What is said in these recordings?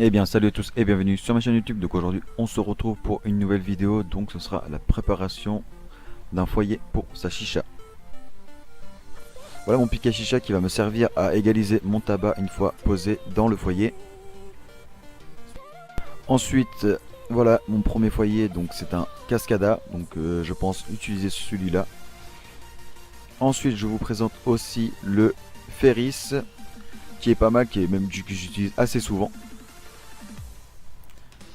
Eh bien salut à tous et bienvenue sur ma chaîne YouTube. Donc aujourd'hui on se retrouve pour une nouvelle vidéo. Donc ce sera la préparation d'un foyer pour sa chicha. Voilà mon pic à chicha qui va me servir à égaliser mon tabac une fois posé dans le foyer. Ensuite voilà mon premier foyer, donc c'est un Cascada, donc je pense utiliser celui-là. Ensuite je vous présente aussi le Ferris qui est pas mal, qui est même que j'utilise assez souvent.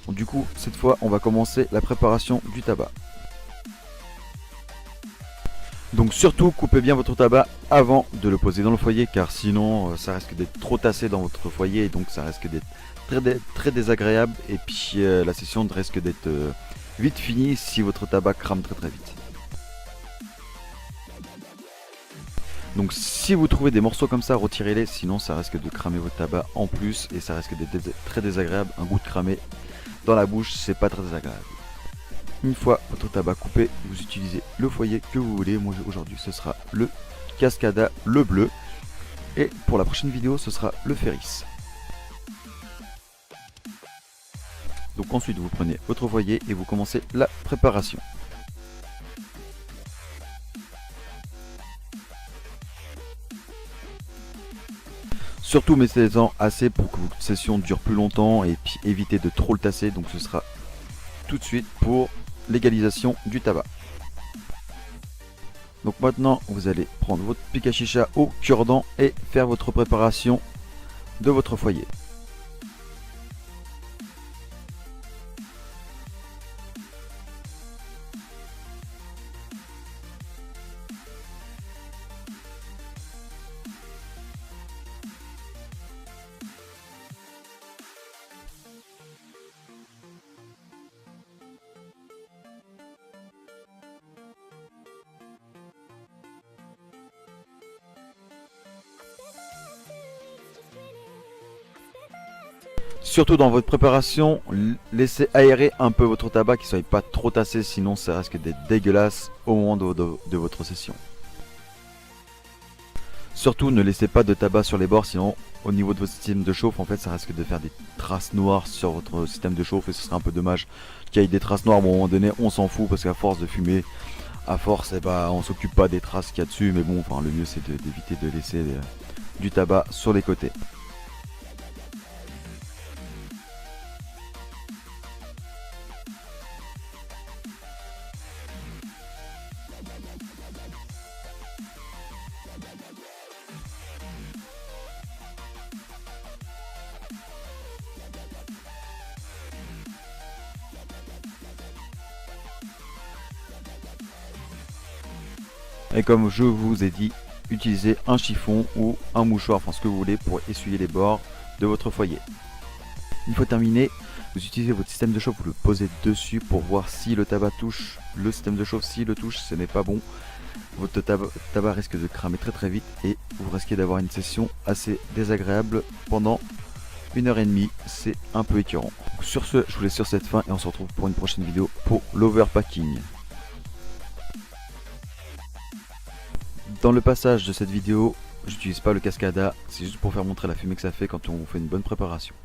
Donc, du coup cette fois on va commencer la préparation du tabac. Donc surtout coupez bien votre tabac avant de le poser dans le foyer, car sinon ça risque d'être trop tassé dans votre foyer et donc ça risque d'être très désagréable, et puis la session risque d'être vite finie si votre tabac crame très vite. Donc si vous trouvez des morceaux comme ça, retirez-les, sinon ça risque de cramer votre tabac en plus et ça risque d'être très désagréable. Un goût de cramé dans la bouche, c'est pas très désagréable. Une fois votre tabac coupé, vous utilisez le foyer que vous voulez. Moi aujourd'hui ce sera le Cascada, le bleu. Et pour la prochaine vidéo ce sera le Ferris. Donc ensuite vous prenez votre foyer et vous commencez la préparation. Surtout mettez-en assez pour que votre session dure plus longtemps et puis évitez de trop le tasser. Donc ce sera tout de suite pour l'égalisation du tabac. Donc maintenant vous allez prendre votre pic à chicha au cure-dent et faire votre préparation de votre foyer. Surtout dans votre préparation, laissez aérer un peu votre tabac, qu'il ne soit pas trop tassé, sinon ça risque d'être dégueulasse au moment de votre session. Surtout ne laissez pas de tabac sur les bords, sinon au niveau de votre système de chauffe, en fait ça risque de faire des traces noires sur votre système de chauffe et ce serait un peu dommage qu'il y ait des traces noires. Bon, à un moment donné on s'en fout parce qu'à force de fumer, à force on s'occupe pas des traces qu'il y a dessus, mais bon, enfin le mieux c'est d'éviter de laisser du tabac sur les côtés. Et comme je vous ai dit, utilisez un chiffon ou un mouchoir, enfin ce que vous voulez, pour essuyer les bords de votre foyer. Une fois terminé, vous utilisez votre système de chauffe, vous le posez dessus pour voir si le tabac touche le système de chauffe. S'il le touche, ce n'est pas bon. Votre tabac risque de cramer très vite et vous risquez d'avoir une session assez désagréable pendant 1h30. C'est un peu écœurant. Donc sur ce, je vous laisse sur cette fin et on se retrouve pour une prochaine vidéo pour l'overpacking. Dans le passage de cette vidéo, j'utilise pas le Cascada, c'est juste pour faire montrer la fumée que ça fait quand on fait une bonne préparation.